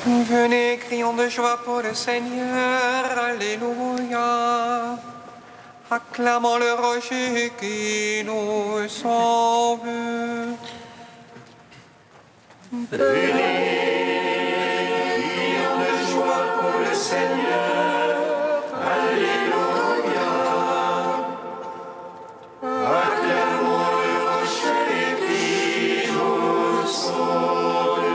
Venez, crions de joie pour le Seigneur, Alléluia. Acclamons le rocher qui nous sauve. Venez, crions de joie pour le Seigneur, Alléluia. Acclamons le rocher qui nous sauve.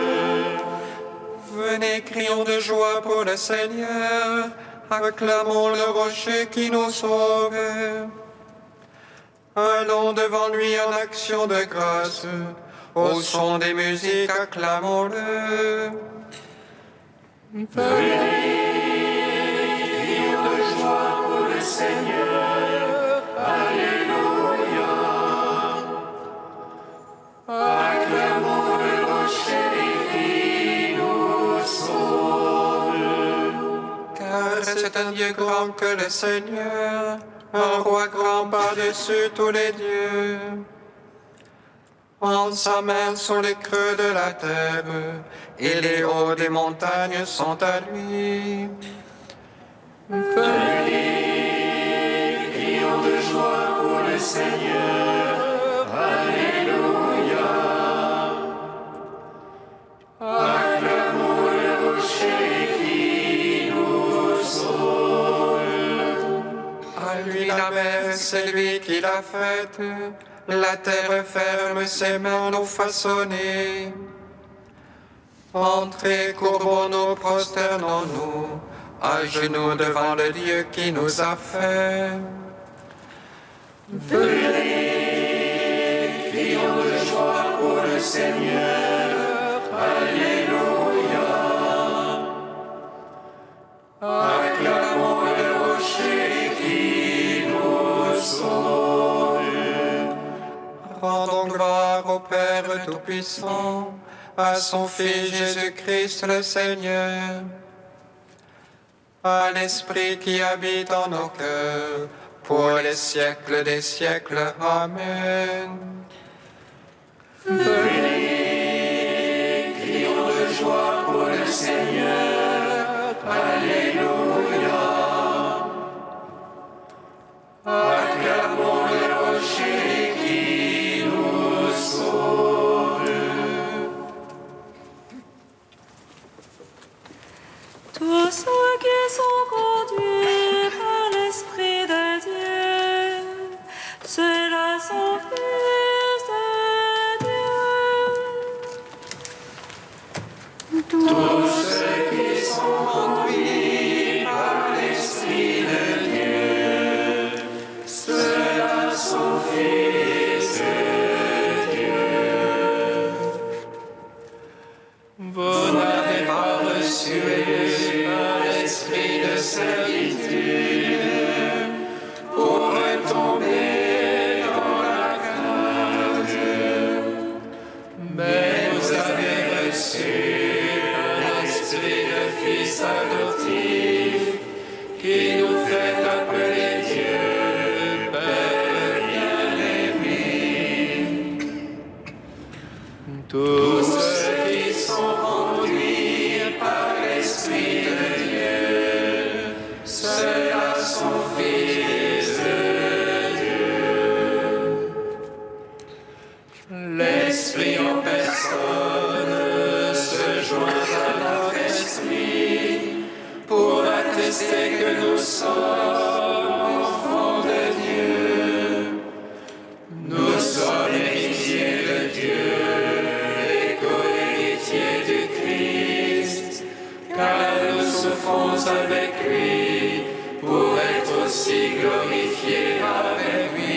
Venez, crions de joie pour le Seigneur, acclamons le rocher qui nous sauve. Allons devant lui en action de grâce, au son des musiques, acclamons-le. Venez, crions de joie pour le Seigneur, Alléluia. Acclamons le rocher qui nous sauve. Car c'est un Dieu grand que le Seigneur, un roi grand par-dessus tous les dieux. En sa main sont les creux de la terre, et les hauts des montagnes sont à lui. Venez, crions de joie pour le Seigneur, Alléluia. Acclamons le rocher qui nous sauve. À lui la mer, c'est lui qui l'a faite, la terre ferme, ses mains l'ont façonnée. Entrez, courbons-nous, prosternons-nous, à genoux devant le Dieu qui nous a fait. Venez, crions de joie pour le Seigneur, Alléluia. Acclamons le rocher qui nous sauve. Rendons gloire au Père Tout-Puissant, à son Fils Jésus-Christ le Seigneur, à l'Esprit qui habite en nos cœurs, pour les siècles des siècles. Amen. Venez, crions de joie pour le Seigneur, Alléluia. Acclamons le rocher qui nous sauve. Tous ceux qui sont conduits par l'Esprit de Dieu, ceux-là sont fils de Dieu. Tous ceux qui sont conduits par l'Esprit de Dieu, ceux-là sont fils de Dieu. Vous n'avez pas reçu l'esprit de servitude pour retomber dans la crainte, mais vous avez reçu l'esprit de fils adoptif qui nous fait appeler Dieu, Père bien-aimé. Tous ceux qui sont conduits par l'Esprit de Dieu, ceux-là sont fils de Dieu. L'Esprit en personne se joint à notre esprit pour attester que nous sommes enfants de Dieu. Nous sommes héritiers de Dieu et co-héritiers du Christ, car nous souffrons avec lui pour être aussi glorifiés avec lui.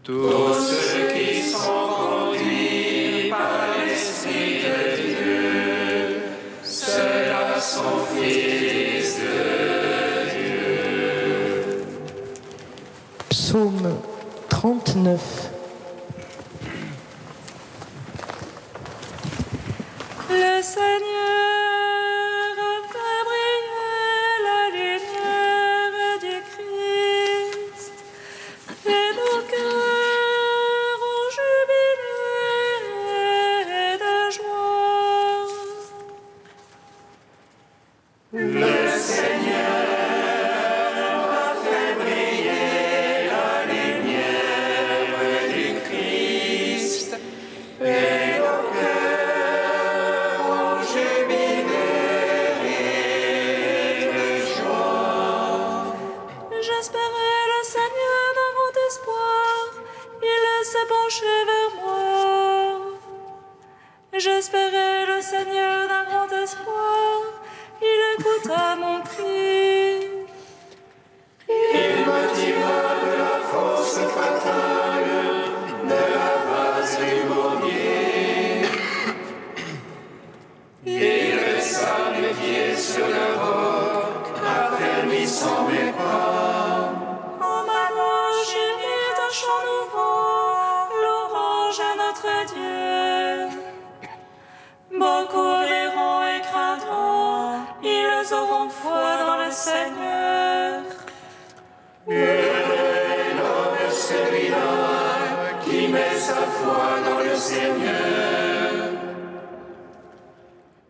Tous ceux qui sont conduits par l'Esprit de Dieu, ceux-là sont fils de Dieu. Psaume 39. Le Seigneur a fait briller la lumière du Christ, et nos cœurs ont jubilé de joie. pencher vers moi. J'espérais le Seigneur d'un grand espoir. Il écouta mon cri. Il me tira de la fosse fatale, de la vase du bourbier. Il laissa mes pieds sur le roc, affermissant mes pas. En ma bouche il mit un chant nouveau, louange à notre Dieu. Beaucoup verront et craindront, ils auront foi dans le Seigneur. Heureux est l'homme celui-là qui met sa foi dans le Seigneur.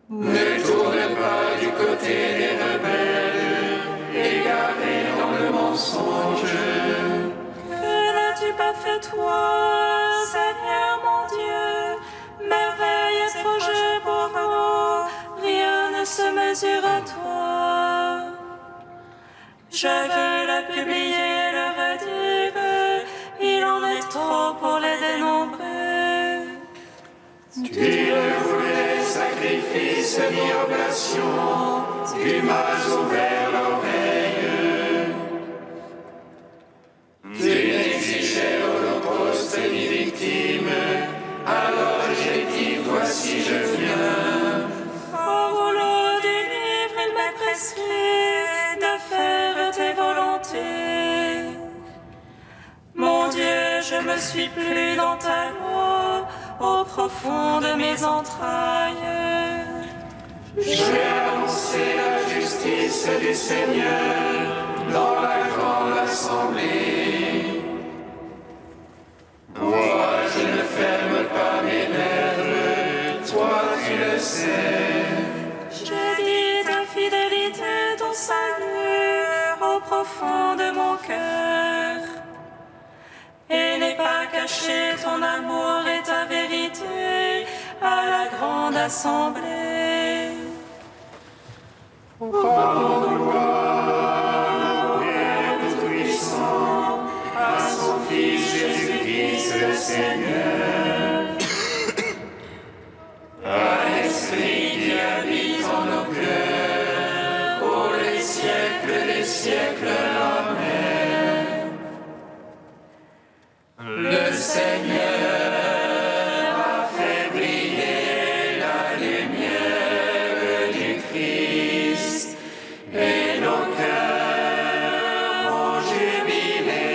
Ne tourne pas du côté des rebelles, égarés dans le mensonge. Que n'as-tu pas fait toi, Seigneur mon Dieu? Merveille et projet pour nous, rien ne se mesure à toi. Je veux le publier, le redire, il en est trop pour les dénombrer. Tu ne voulais sacrifice ni oblation, tu m'as ouvert l'oreille. Tu n'exigeais holocauste ni victime, alors j'ai dit voici je viens. Au rouleau du livre, il m'a prescrit de faire tes volontés. Mon Dieu, je me suis plu dans ta loi, au profond de mes entrailles. J'ai annoncé la justice du Seigneur dans la grande assemblée. Moi, je ne ferme pas mes lèvres, toi tu le sais. J'ai dit ta fidélité, ton salut, au profond de mon cœur. Et n'aie pas caché ton amour et ta vérité à la grande assemblée. Père Tout-Puissant, à son Fils Jésus-Christ le Seigneur, à l'Esprit qui habite en nos cœurs, pour les siècles des siècles. Amen. Le Seigneur a fait briller la lumière du Christ et nos cœurs ont jubilé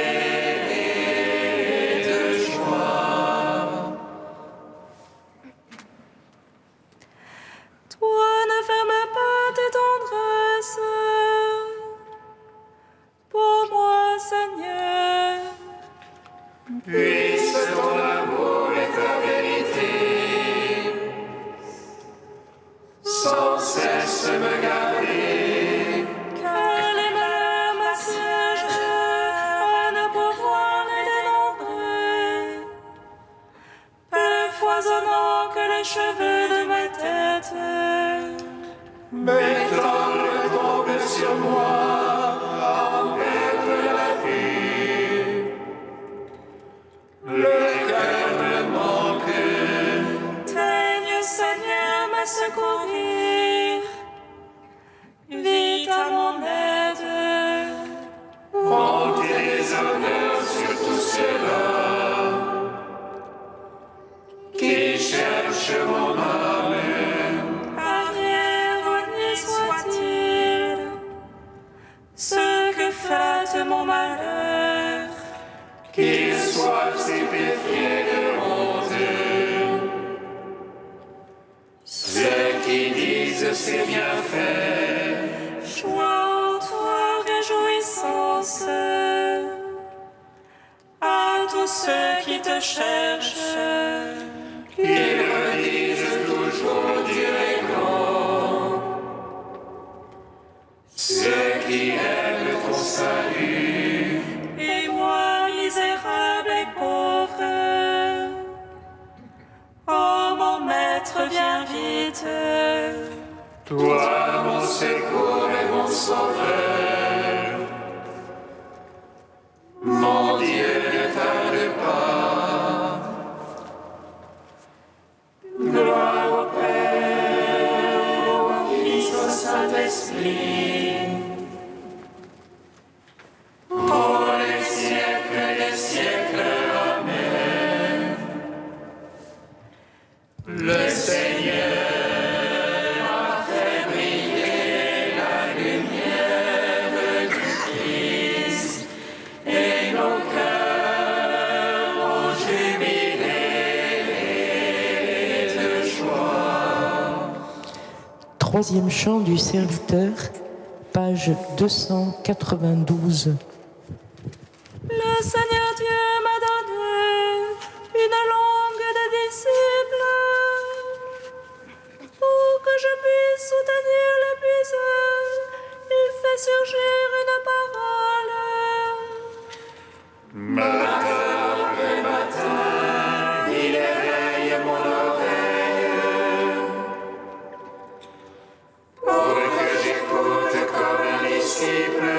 de joie. Toi, ne ferme pas tes tendresses pour moi, Seigneur. Puisse ton amour et ta vérité sans cesse me garder. Que les malheurs m'assiègent à ne pouvoir les dénombrer. Plus foisonnant que les cheveux de ma tête. Mes temples tombent sur moi, en perdre la vue. Le cœur me manque. Daigne, Seigneur, me secourir. Vite à mon aide. Honte et déshonneur sur tous ceux-là qui cherchent mon âme. Arrière-honni soit-il, ce que flatte mon malheur. Qu'ils soient stupéfiés de honte. Ceux qui disent c'est bien fait. Joie en toi, réjouissance. À tous ceux qui te cherchent. Qu'ils redisent toujours Dieu est grand. Ceux qui aiment ton salut. Et moi, misérable et pauvre. Oh, mon maître, viens vite. Toi, mon secours et mon sauveur. Mon Dieu, ne tarde pas. troisième chant du serviteur, page 292. Le Seigneur Dieu m'a donné une langue de disciples pour que je puisse soutenir l'épuiseur. Il fait surgir une parole. Matin après matin, il éveille mon oreille pour que j'écoute comme un disciple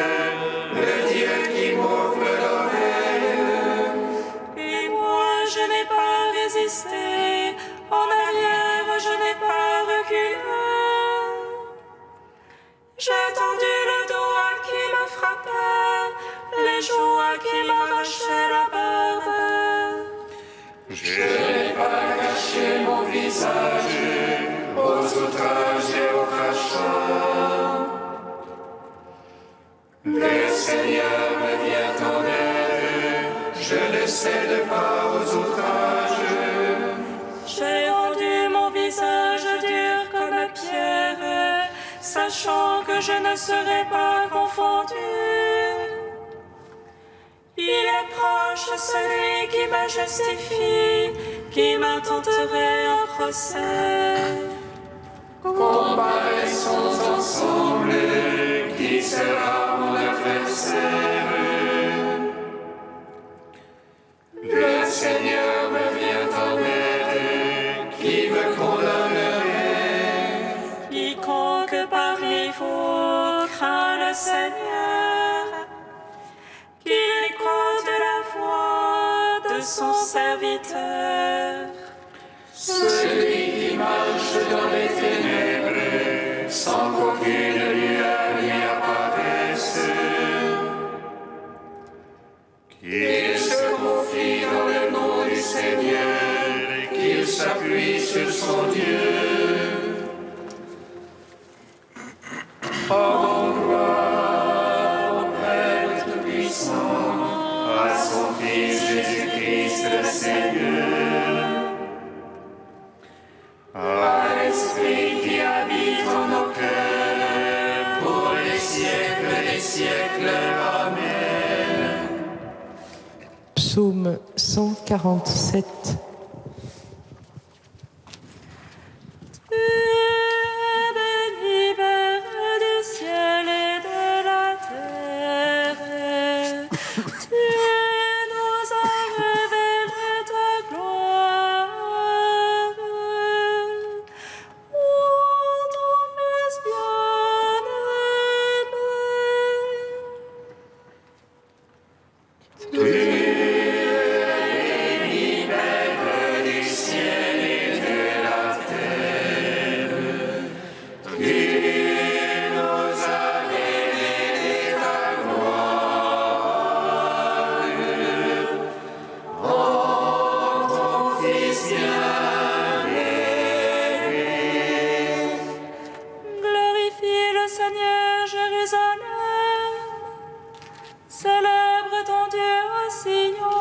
le Dieu qui m'ouvre l'oreille. Et moi je n'ai pas résisté, en arrière je n'ai pas reculé. J'ai tendu le dos à qui me frappait, les joues à qui m'arrachaient la barbe. Je n'ai pas caché mon visage aux outrages et aux crachats. Le Seigneur me vient en aide, je ne cède pas aux outrages. J'ai rendu mon visage dur comme pierre, sachant que je ne serai pas confondu. Il est proche celui qui me justifie, qui m'intenterait en procès. Comparaissons ensemble, qui sera mon adversaire? Le Seigneur me vient en aide, qui me condamnerait? Quiconque parmi vous craint le Seigneur, qu'il écoute la voix de son serviteur. Celui qui marche dans les ténèbres, sans qu'aucune lueur lui apparaisse. Qu'il se confie dans le nom du Seigneur, qu'il s'appuie sur son Dieu. Rendons gloire au Père Tout-Puissant, à son Fils Jésus-Christ le Seigneur, à l'Esprit qui habite en nos cœurs, pour les siècles des siècles. Amen. Psaume 147. Tu es béni, Père du ciel et de la terre. Tu nous as révélé ta gloire. Ô ton Fils bien-aimé. Du ciel et de la terre, tu nous as révélé ta gloire. Ô ton Fils bien-aimé. Glorifie le Seigneur, Jérusalem. Célèbre ton Dieu au Sion.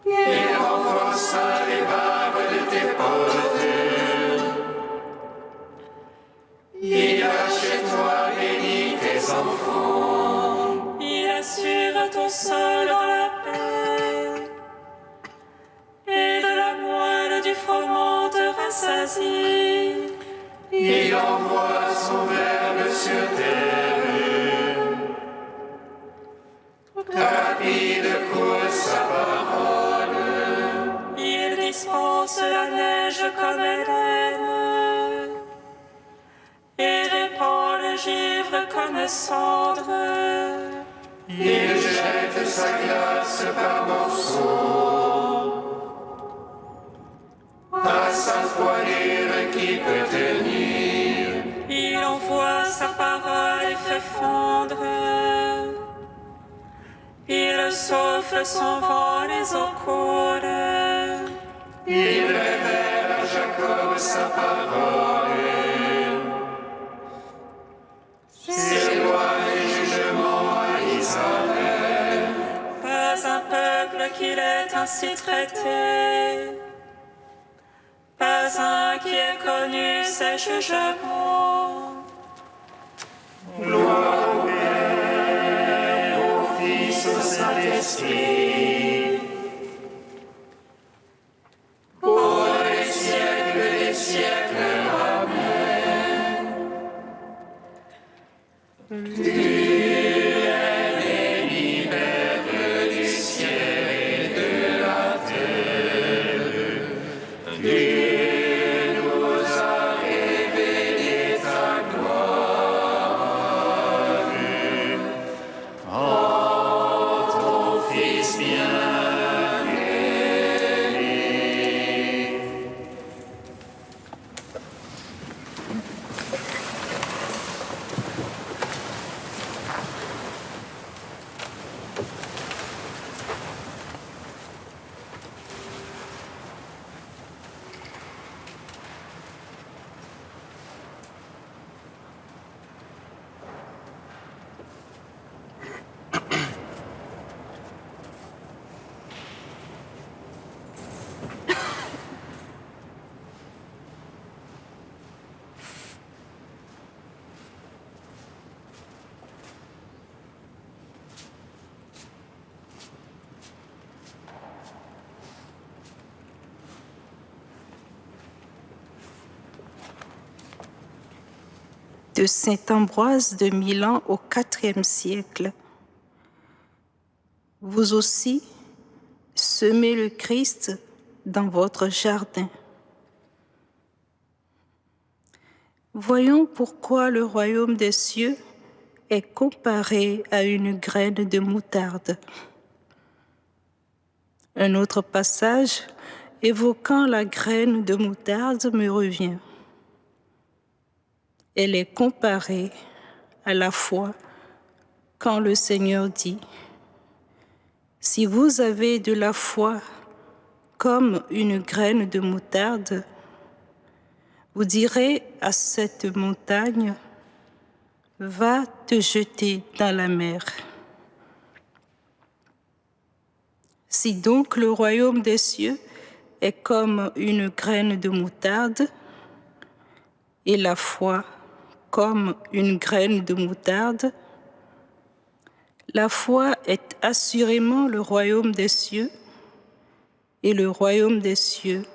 Et renforça les barres de tes portes. Il a chez toi béni tes enfants. Il assure ton sol dans la paix. Et de la moelle du froment te rassasie. Il envoie son verbe sur terre. Rapide court sa parole. Il dispense la neige comme laine. Et répand le givre comme cendre. Il jette sa glace par morceaux. À sa fourrure qui peut tenir. Il envoie sa parole et fait fondre. Il souffle son vent, les eaux coulent. Il révèle à Jacob sa parole. Ses lois et jugements à Israël. Pas un peuple qu'il ait ainsi traité. Pas un qui ait connu ces jugements. Gloire au Père, au Fils, au Saint-Esprit. Pour les siècles des siècles. Amen. Tu es béni, Père du ciel et de la terre. Tu nous as révélé ta gloire en ton Fils bien-aimé. De saint Ambroise de Milan au IVe siècle. Vous aussi, semez le Christ dans votre jardin. Voyons pourquoi le royaume des cieux est comparé à une graine de moutarde. Un autre passage évoquant la graine de moutarde me revient. Elle est comparée à la foi quand le Seigneur dit « Si vous avez de la foi comme une graine de moutarde, vous direz à cette montagne « Va te jeter dans la mer ». Si donc le royaume des cieux est comme une graine de moutarde et la foi comme une graine de moutarde, la foi est assurément le royaume des cieux et le royaume des cieux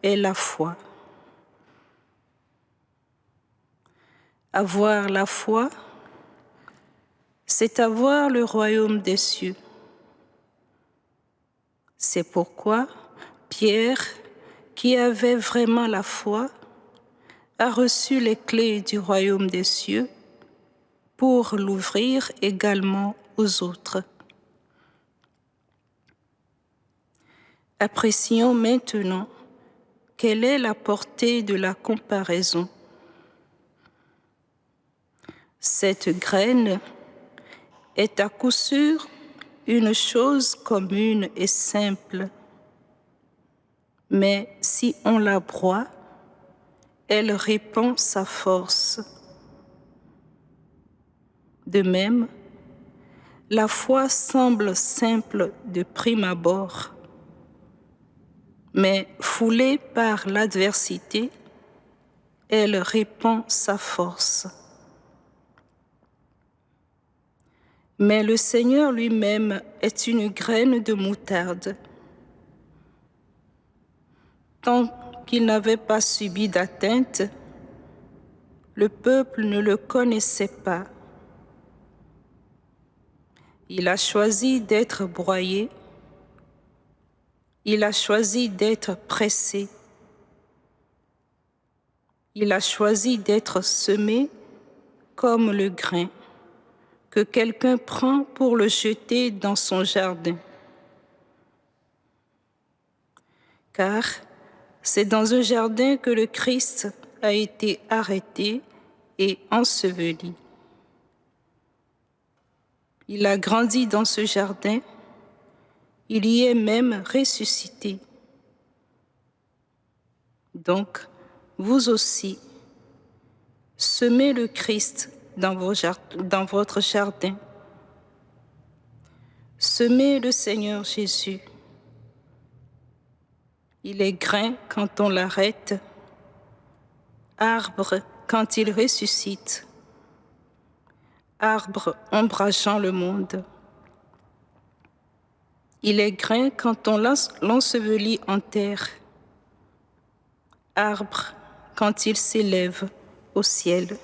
est la foi. Avoir la foi, c'est avoir le royaume des cieux. C'est pourquoi Pierre, qui avait vraiment la foi, a reçu les clés du royaume des cieux pour l'ouvrir également aux autres. Apprécions maintenant quelle est la portée de la comparaison. Cette graine est à coup sûr une chose commune et simple, mais si on la broie, elle répand sa force. De même, la foi semble simple de prime abord, mais foulée par l'adversité, elle répand sa force. Mais le Seigneur lui-même est une graine de moutarde. Tant qu'il n'avait pas subi d'atteinte, le peuple ne le connaissait pas. Il a choisi d'être broyé, il a choisi d'être pressé, il a choisi d'être semé comme le grain que quelqu'un prend pour le jeter dans son jardin. Car c'est dans un jardin que le Christ a été arrêté et enseveli. Il a grandi dans ce jardin, il y est même ressuscité. Donc, vous aussi, semez le Christ dans votre jardin. Semez le Seigneur Jésus. Il est grain quand on l'arrête, arbre quand il ressuscite, arbre ombrageant le monde. Il est grain quand on l'ensevelit en terre, arbre quand il s'élève au ciel.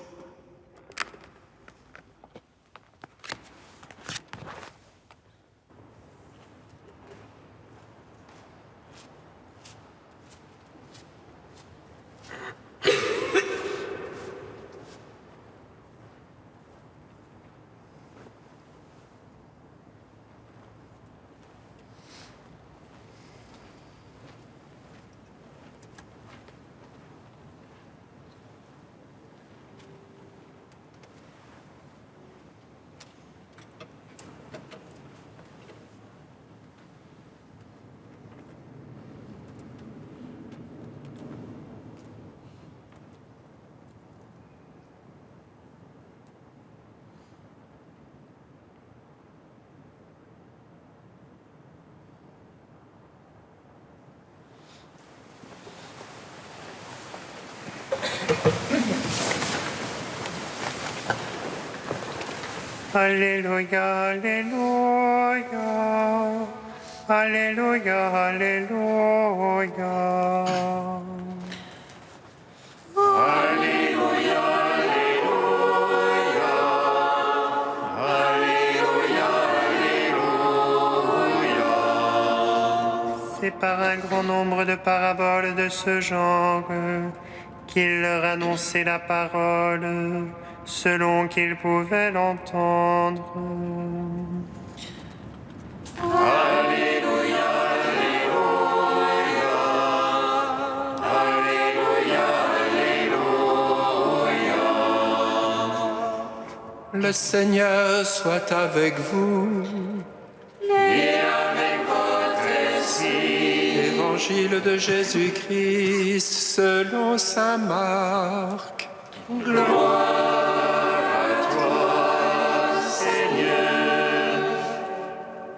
Alléluia, Alléluia, Alléluia, Alléluia. Alléluia, Alléluia, Alléluia, Alléluia. C'est par un grand nombre de paraboles de ce genre qu'il leur annonçait la parole, selon qu'ils pouvaient l'entendre. Alléluia, Alléluia, Alléluia, Alléluia. Le Seigneur soit avec vous. Et avec votre esprit. Évangile de Jésus-Christ selon saint Marc.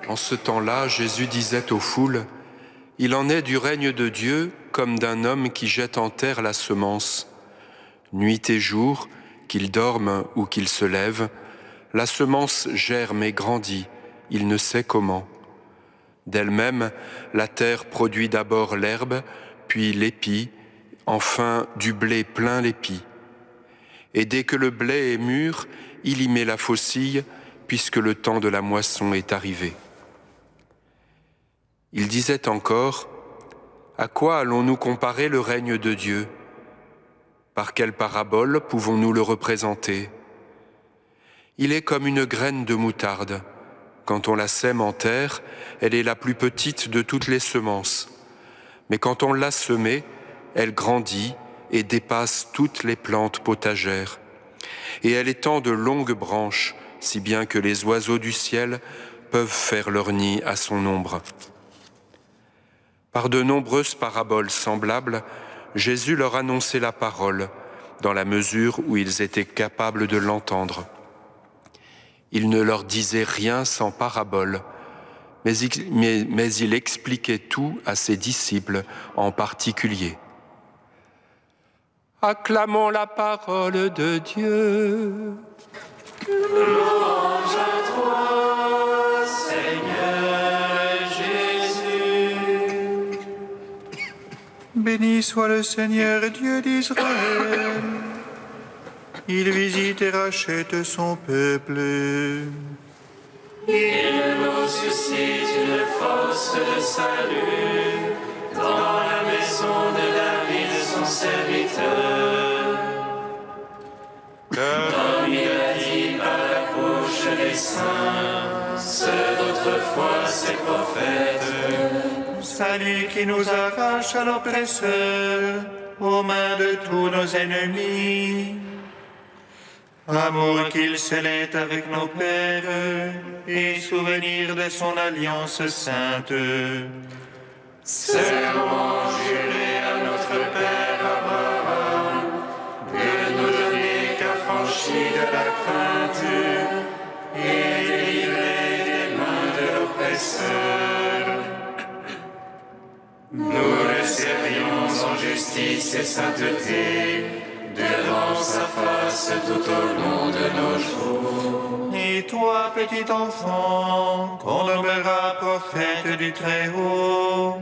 En ce temps-là, Jésus disait aux foules, « Il en est du règne de Dieu comme d'un homme qui jette en terre la semence. Nuit et jour, qu'il dorme ou qu'il se lève, la semence germe et grandit, il ne sait comment. D'elle-même, la terre produit d'abord l'herbe, puis l'épi, enfin du blé plein l'épi. Et dès que le blé est mûr, il y met la faucille, puisque le temps de la moisson est arrivé. » Il disait encore, « À quoi allons-nous comparer le règne de Dieu ? Par quelle parabole pouvons-nous le représenter ? Il est comme une graine de moutarde. Quand on la sème en terre, elle est la plus petite de toutes les semences. Mais quand on l'a semée, elle grandit et dépasse toutes les plantes potagères. Et elle étend de longues branches, si bien que les oiseaux du ciel peuvent faire leur nid à son ombre. » Par de nombreuses paraboles semblables, Jésus leur annonçait la parole, dans la mesure où ils étaient capables de l'entendre. Il ne leur disait rien sans parabole, mais il expliquait tout à ses disciples en particulier. Acclamons la parole de Dieu. Louange à toi, Seigneur Jésus. Béni soit le Seigneur Dieu d'Israël. Il visite et rachète son peuple. Il nous suscite une force de salut dans la maison de David, son serviteur. Comme il a dit par la bouche des saints, ceux d'autrefois ses prophètes. Salut qui nous arrache à l'oppresseur, aux mains de tous nos ennemis. Amour qu'il scellait avec nos pères, et souvenir de son alliance sainte. Serment juré à notre Père Abraham, de nous donner qu'affranchis de la crainte, et délivrés des mains de l'oppresseur. Nous le servions en justice et sainteté devant sa face tout au long de nos jours. Et toi, petit enfant, qu'on nommera prophète du Très-Haut,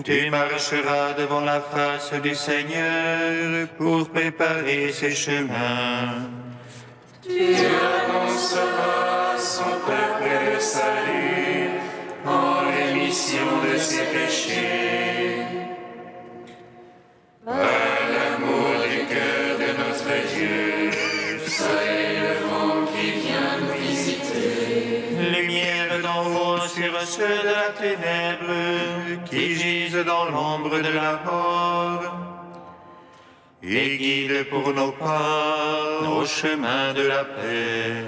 tu marcheras devant la face du Seigneur pour préparer ses chemins. Tu annonceras son peuple le salut en rémission de ses péchés. Par l'amour du cœur de notre Dieu, soleil levant qui vient nous visiter. Lumière d'en haut sur ceux de la ténèbre qui gisent dans l'ombre de la mort. Et guide pour nos pas au chemin de la paix.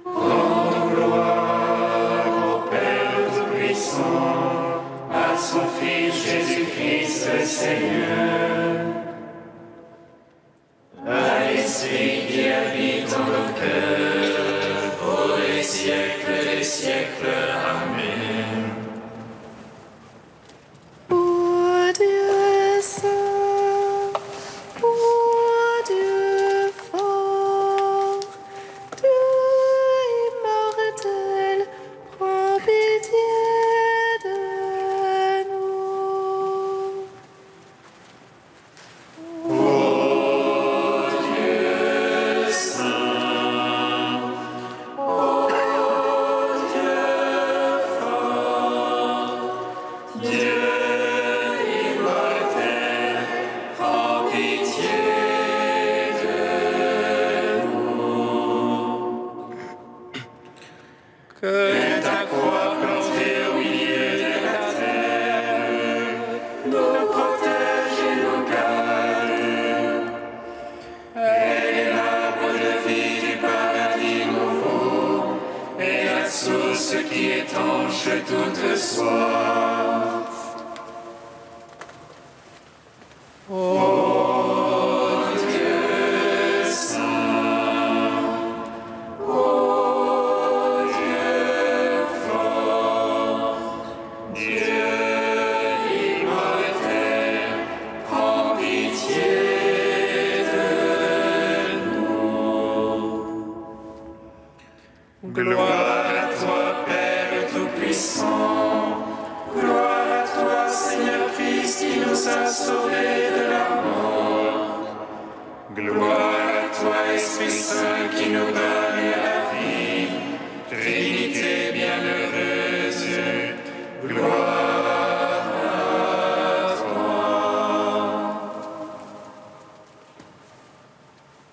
Rendons gloire au Père Tout-Puissant, à son Fils Jésus-Christ le Seigneur, à l'Esprit qui habite en nos cœurs, pour les siècles des siècles. Amen. Ô Dieu saint, ô Dieu fort, Dieu immortel, prends pitié de nous. Que ta croix plantée au milieu de la terre nous protège et nous garde. Elle est l'arbre de vie du paradis nouveau et la source qui étanche toute soif. Ô Dieu saint, ô Dieu fort, Dieu immortel, prends pitié de nous. Gloire à toi, Père Tout-Puissant, gloire à toi, Seigneur Christ, qui nous a sauvés de la mort. Gloire à toi, Esprit Saint, qui nous donne la vie. Trinité bienheureuse, gloire à toi.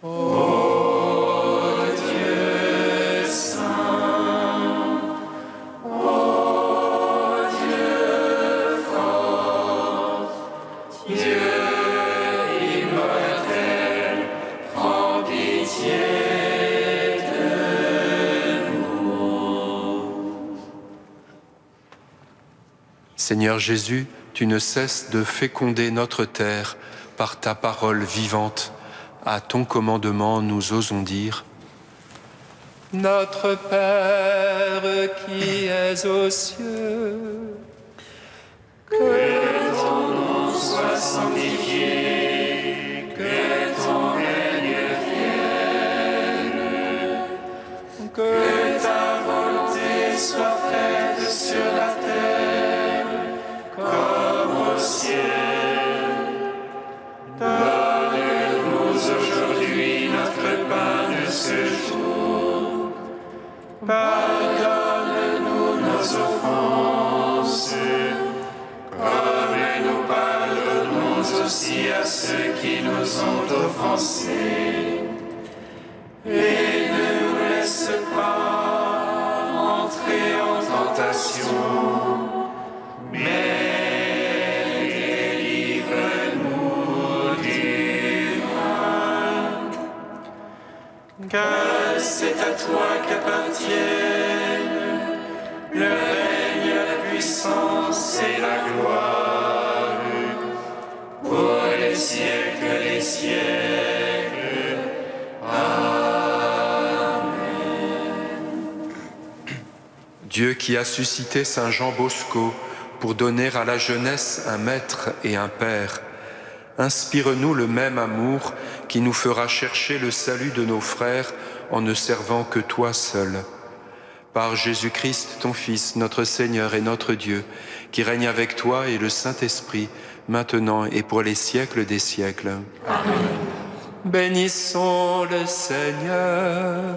Ô Dieu saint, ô Dieu fort, Dieu immortel, prends pitié de nous. Seigneur Jésus, tu ne cesses de féconder notre terre par ta parole vivante. À ton commandement, nous osons dire : Notre Père qui es aux cieux, Que ton nom soit sanctifié, que ton règne vienne, que ta volonté soit faite sur la terre comme au ciel. Donne-nous aujourd'hui notre pain de ce jour. Pardonne-nous nos offenses, comme nous pardonnons aussi à ceux qui nous ont offensés. Et ne nous laisse pas entrer en tentation, mais délivre-nous du mal. Car c'est à toi qu'appartiennent le règne, la puissance et la gloire, pour les siècles des siècles. Amen. Dieu qui a suscité Saint Jean Bosco pour donner à la jeunesse un maître et un père. Inspire-nous le même amour qui nous fera chercher le salut de nos frères en ne servant que toi seul. Par Jésus-Christ, ton Fils, notre Seigneur et notre Dieu, qui règne avec toi et le Saint-Esprit, maintenant et pour les siècles des siècles. Amen. Bénissons le Seigneur.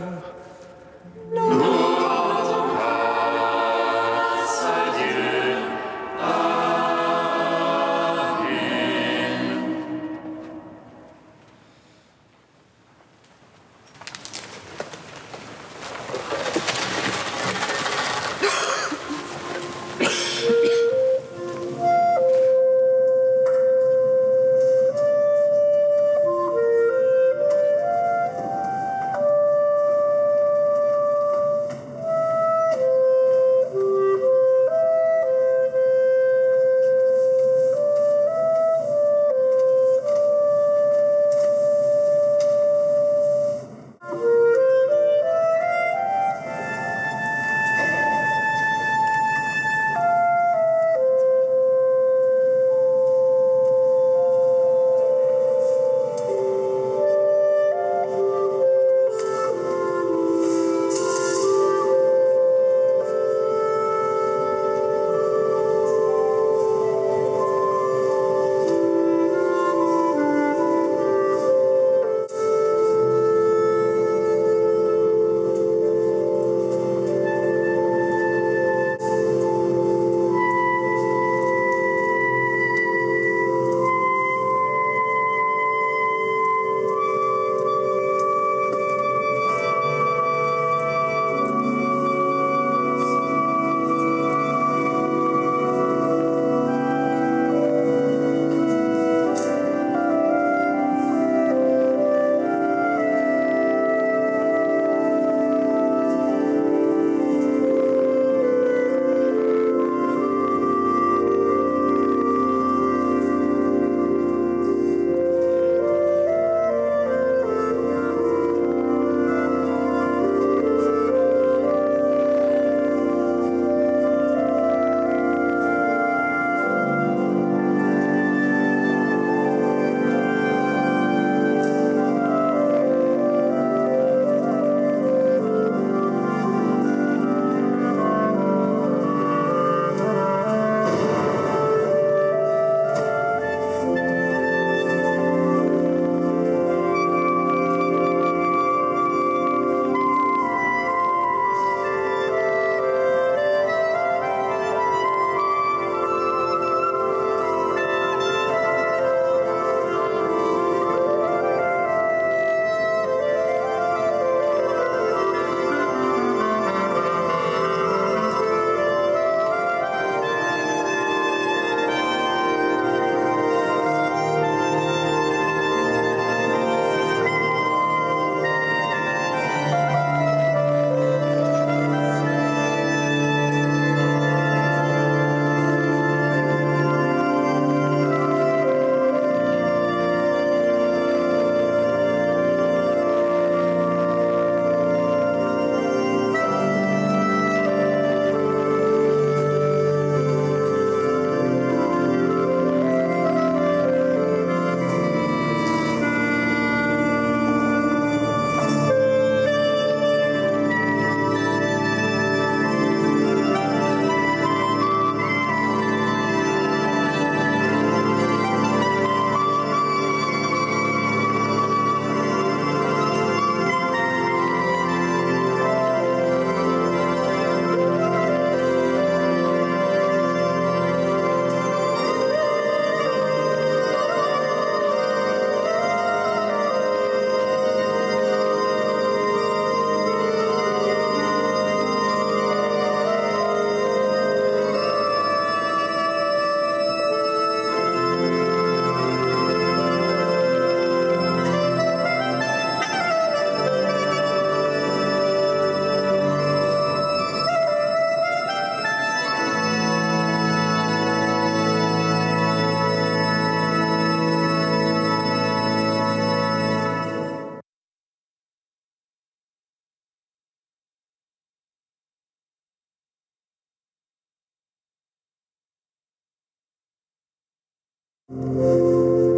Amen.